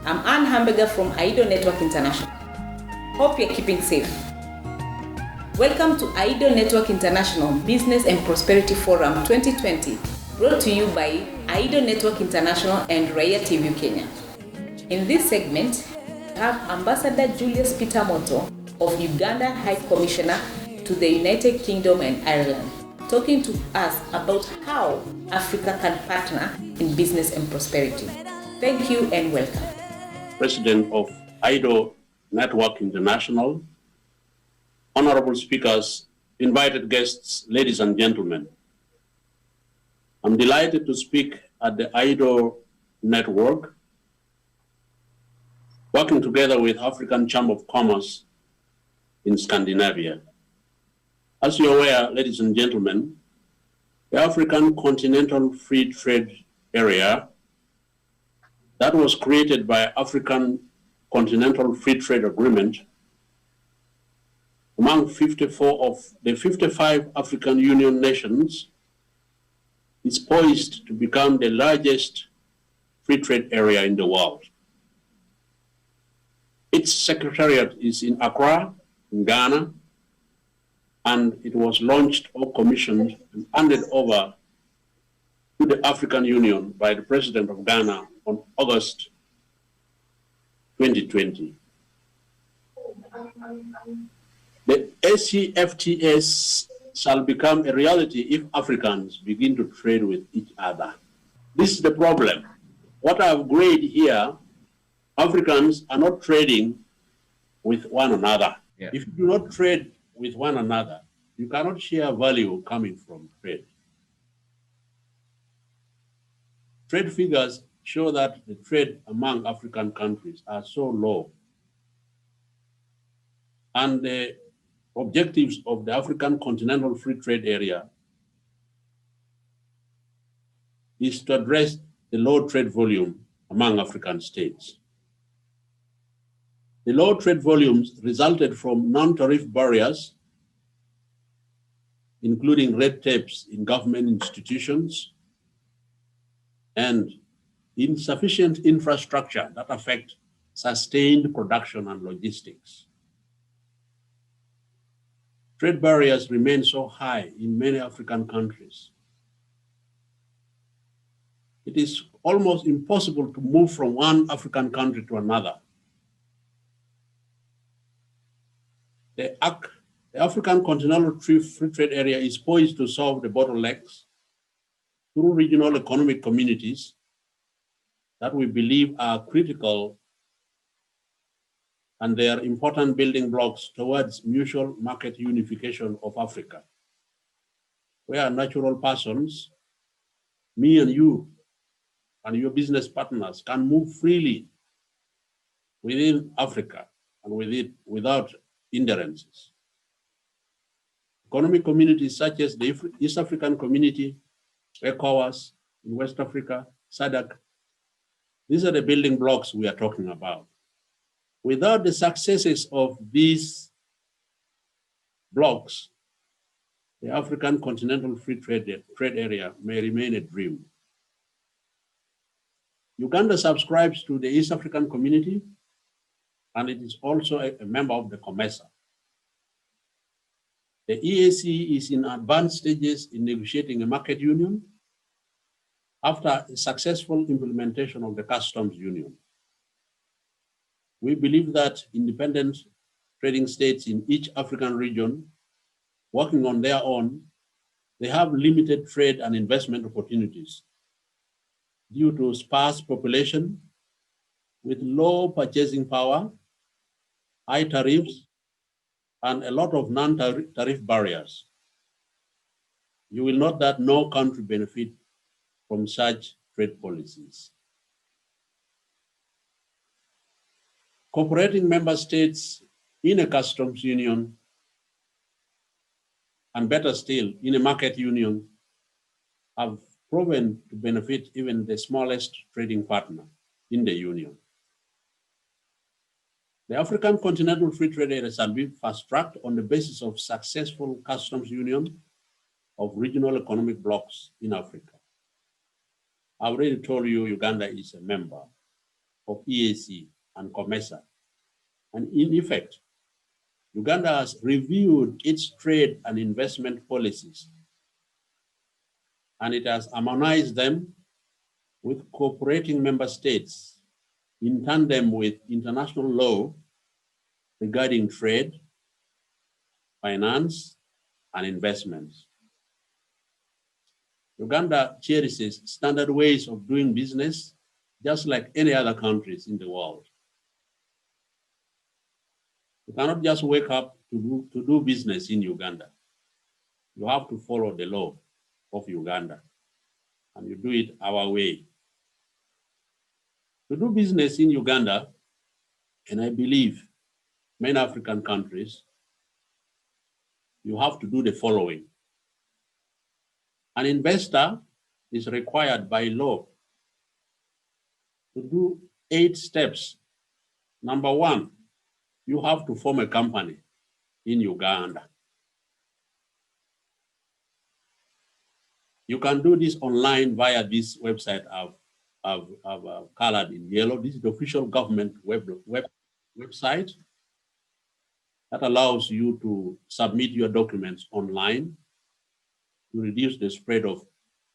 I'm Ann Hamburger from AIDO Network International. Hope you're keeping safe. Welcome to AIDO Network International Business and Prosperity Forum 2020, brought to you by AIDO Network International and Raya TV Kenya. In this segment, we have Ambassador Julius Moto of Uganda High Commissioner to the United Kingdom and Ireland, talking to us about how Africa can partner in business and prosperity. Thank you and welcome. President of AIDO Network International, honorable speakers, invited guests, ladies and gentlemen. I'm delighted to speak at the AIDO Network, working together with African Chamber of Commerce in Scandinavia. As you're aware, ladies and gentlemen, the African Continental Free Trade Area that was created by African Continental Free Trade Agreement among 54 of the 55 African Union nations is poised to become the largest free trade area in the world. Its secretariat is in Accra, in Ghana, and it was launched or commissioned and handed over to the African Union by the President of Ghana on August 2020. The ACFTS shall become a reality if Africans begin to trade with each other. This is the problem. What I've graded here, Africans are not trading with one another. Yeah. If you do not trade with one another, you cannot share value coming from trade. Trade figures show that the trade among African countries are so low. And the objectives of the African Continental Free Trade Area is to address the low trade volume among African states. The low trade volumes resulted from non-tariff barriers, including red tapes in government institutions and insufficient infrastructure that affect sustained production and logistics. Trade barriers remain so high in many African countries. It is almost impossible to move from one African country to another. The African Continental Free Trade Area is poised to solve the bottlenecks through regional economic communities that we believe are critical, and they are important building blocks towards mutual market unification of Africa, where natural persons, me and you, and your business partners can move freely within Africa and without hindrances. Economic communities such as the East African Community, ECOWAS in West Africa, SADC, these are the building blocks we are talking about. Without the successes of these blocks, the African Continental Free Trade Area may remain a dream. Uganda subscribes to the East African Community, and it is also a member of the COMESA. The EAC is in advanced stages in negotiating a market union after a successful implementation of the customs union. We believe that independent trading states in each African region, working on their own, they have limited trade and investment opportunities due to sparse population with low purchasing power, high tariffs, and a lot of non-tariff barriers. You will note that no country benefits from such trade policies. Cooperating member states in a customs union, and better still, in a market union, have proven to benefit even the smallest trading partner in the union. The African Continental Free Trade Area shall be fast-tracked on the basis of successful customs union of regional economic blocks in Africa. I already told you Uganda is a member. of EAC and COMESA. And in effect, Uganda has reviewed its trade and investment policies, and it has harmonized them with cooperating member states in tandem with international law regarding trade, finance, and investments. Uganda cherishes standard ways of doing business, just like any other countries in the world. You cannot just wake up to do business in Uganda. You have to follow the law of Uganda, and you do it our way. To do business in Uganda, and I believe many African countries, you have to do the following. An investor is required by law to do 8 steps. Number 1, you have to form a company in Uganda. You can do this online via this website I've colored in yellow. This is the official government website that allows you to submit your documents online to reduce the spread of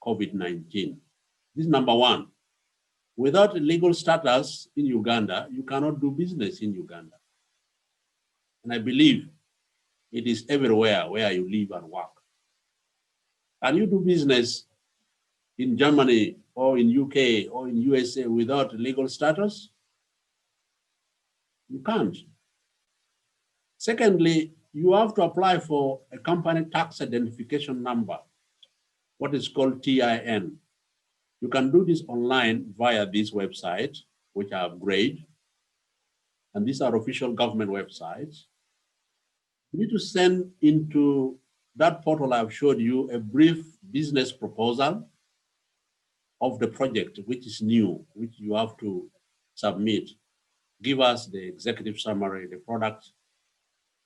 COVID-19. This is number 1. Without a legal status in Uganda, you cannot do business in Uganda. And I believe it is everywhere where you live and work. Can you do business in Germany or in UK or in USA without legal status? You can't. Secondly, you have to apply for a company tax identification number, what is called TIN. You can do this online via this website, which I upgrade, and these are official government websites. You need to send into that portal I've showed you a brief business proposal of the project, which is new, which you have to submit. Give us the executive summary, the product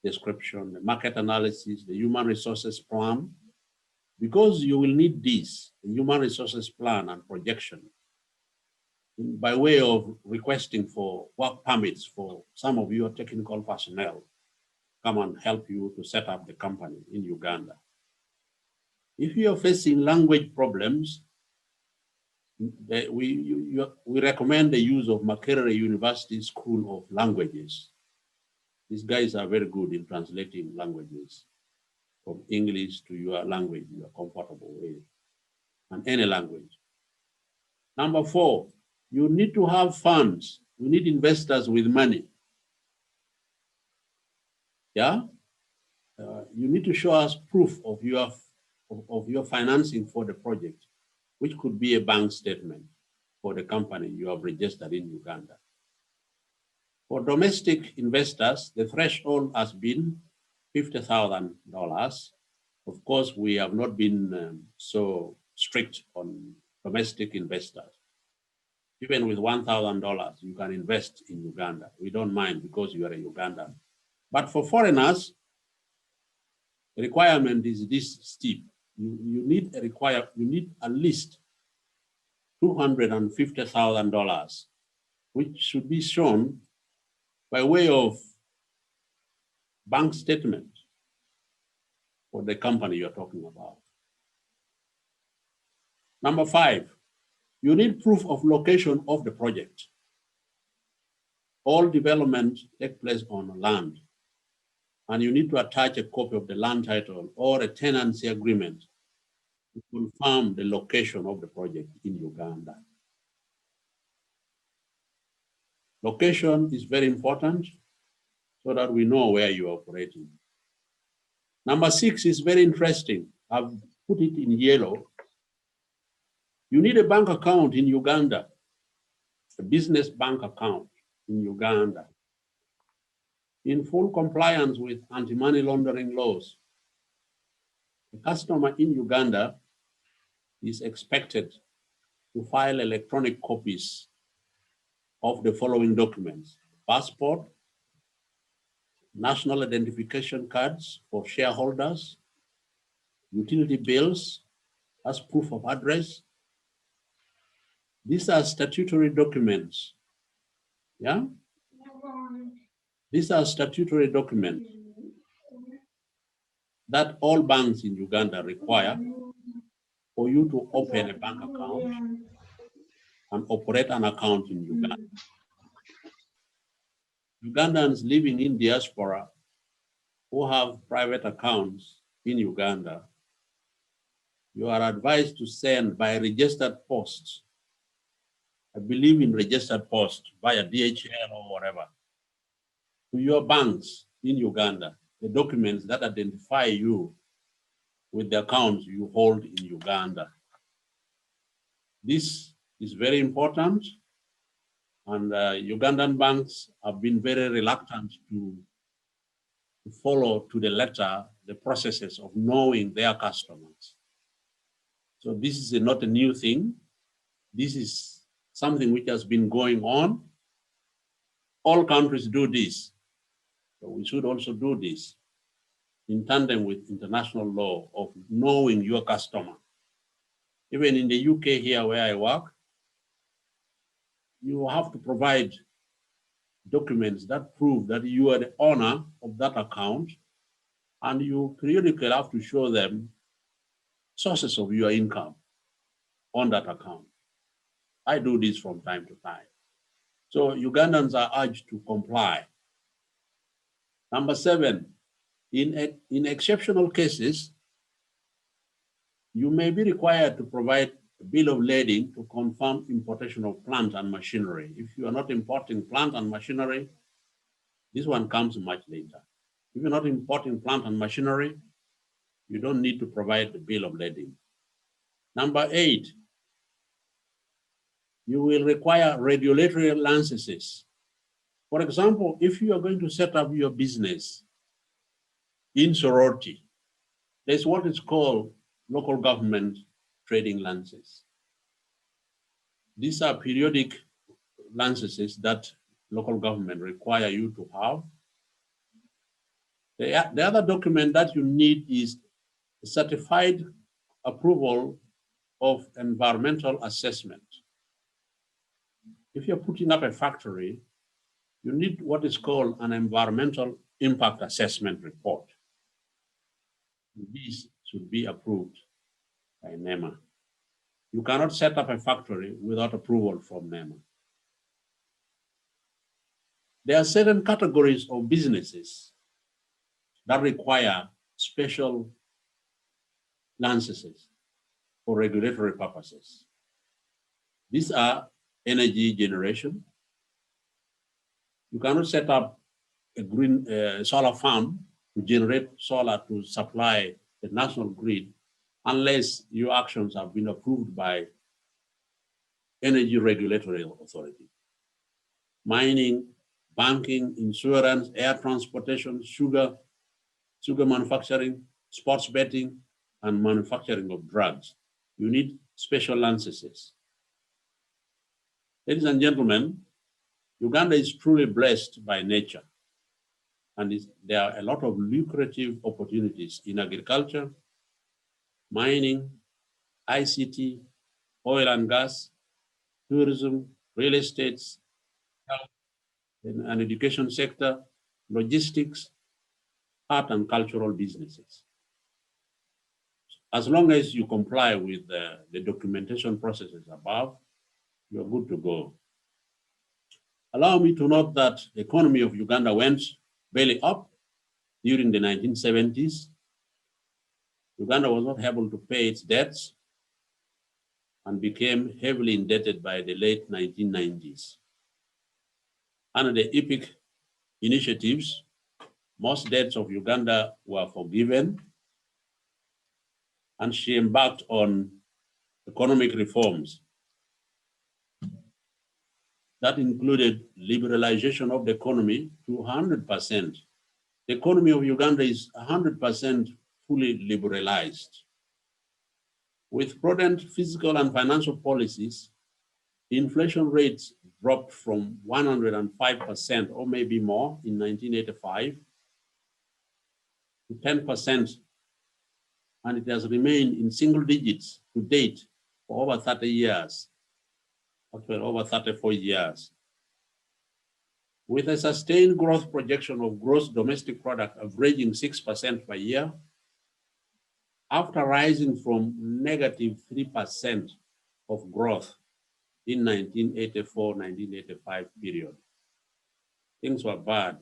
description, the market analysis, the human resources plan, because you will need this, the human resources plan and projection, by way of requesting for work permits for some of your technical personnel come and help you to set up the company in Uganda. If you are facing language problems, we recommend the use of Makerere University School of Languages. These guys are very good in translating languages from English to your language you are comfortable with, and any language. Number 4, you need to have funds. You need investors with money. Yeah? You need to show us proof of your financing for the project, which could be a bank statement for the company you have registered in Uganda. For domestic investors, the threshold has been $50,000. Of course, we have not been so strict on domestic investors. Even with $1,000, you can invest in Uganda. We don't mind because you are a Ugandan. But for foreigners, the requirement is this steep. You need at least $250,000, which should be shown by way of bank statement for the company you're talking about. Number 5, you need proof of location of the project. All development take place on land, and you need to attach a copy of the land title or a tenancy agreement to confirm the location of the project in Uganda. Location is very important so that we know where you're operating. Number 6 is very interesting. I've put it in yellow. You need a bank account in Uganda, a business bank account in Uganda, in full compliance with anti-money laundering laws. The customer in Uganda is expected to file electronic copies of the following documents: passport, national identification cards for shareholders, utility bills as proof of address. These are statutory documents Yeah? These are statutory documents that all banks in Uganda require for you to open a bank account and operate an account in Uganda. Ugandans living in diaspora who have private accounts in Uganda, you are advised to send by registered post. I believe in registered post via DHL or whatever, to your banks in Uganda, the documents that identify you with the accounts you hold in Uganda. This is very important, and Ugandan banks have been very reluctant to follow to the letter the processes of knowing their customers. So this is not a new thing. This is something which has been going on. All countries do this. So we should also do this in tandem with international law of knowing your customer. Even in the UK here where I work, you have to provide documents that prove that you are the owner of that account, and you periodically have to show them sources of your income on that account. I do this from time to time. So Ugandans are urged to comply. Number 7, in exceptional cases, you may be required to provide a bill of lading to confirm importation of plant and machinery. If you are not importing plant and machinery, this one comes much later. If you're not importing plant and machinery, you don't need to provide the bill of lading. Number 8, you will require regulatory licenses. For example, if you are going to set up your business in Sorority, there's what is called local government trading licenses. These are periodic licenses that local government require you to have. The other document that you need is a certified approval of environmental assessment. If you're putting up a factory, you need what is called an environmental impact assessment report. This should be approved by NEMA. You cannot set up a factory without approval from NEMA. There are certain categories of businesses that require special licenses for regulatory purposes. These are energy generation. You cannot set up a green solar farm to generate solar to supply the national grid unless your actions have been approved by Energy Regulatory Authority. Mining, banking, insurance, air transportation, sugar manufacturing, sports betting, and manufacturing of drugs. You need special licenses. Ladies and gentlemen, Uganda is truly blessed by nature, and there are a lot of lucrative opportunities in agriculture, mining, ICT, oil and gas, tourism, real estate, health and education sector, logistics, art and cultural businesses. As long as you comply with the documentation processes above, you're good to go. Allow me to note that the economy of Uganda went belly up during the 1970s. Uganda was not able to pay its debts and became heavily indebted by the late 1990s. Under the EPIC initiatives, most debts of Uganda were forgiven, and she embarked on economic reforms that included liberalization of the economy to 100%. The economy of Uganda is 100% fully liberalized. With prudent fiscal and financial policies, the inflation rates dropped from 105% or maybe more in 1985 to 10%, and it has remained in single digits to date for over 30 years, actually over 34 years. With a sustained growth projection of gross domestic product averaging 6% per year, after rising from negative 3% of growth in 1984-1985 period. Things were bad,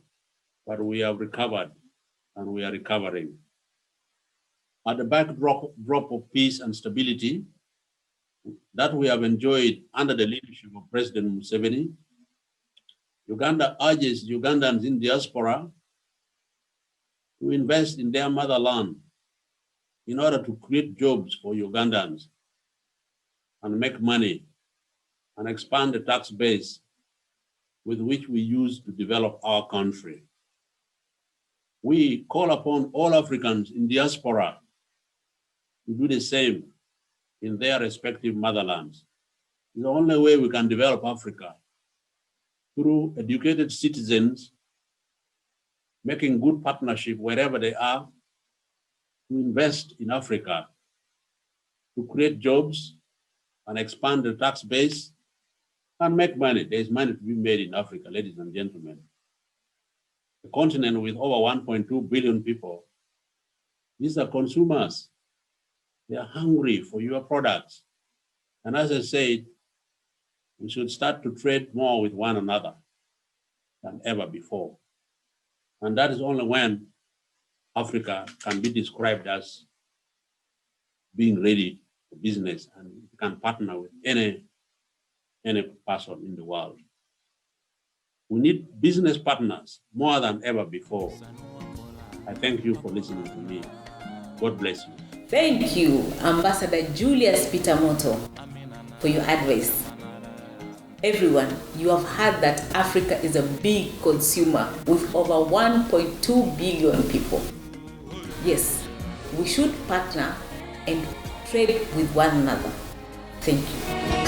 but we have recovered and we are recovering. At the backdrop of peace and stability that we have enjoyed under the leadership of President Museveni, Uganda urges Ugandans in diaspora to invest in their motherland in order to create jobs for Ugandans and make money and expand the tax base with which we use to develop our country. We call upon all Africans in diaspora to do the same in their respective motherlands. It's the only way we can develop Africa, through educated citizens making good partnership wherever they are to invest in Africa, to create jobs and expand the tax base and make money. There's money to be made in Africa, ladies and gentlemen. A continent with over 1.2 billion people. These are consumers. They are hungry for your products. And as I said, we should start to trade more with one another than ever before. And that is only when Africa can be described as being ready for business and can partner with any person in the world. We need business partners more than ever before. I thank you for listening to me. God bless you. Thank you, Ambassador Julius Peter Moto, for your advice. Everyone, you have heard that Africa is a big consumer with over 1.2 billion people. Yes, we should partner and trade with one another. Thank you.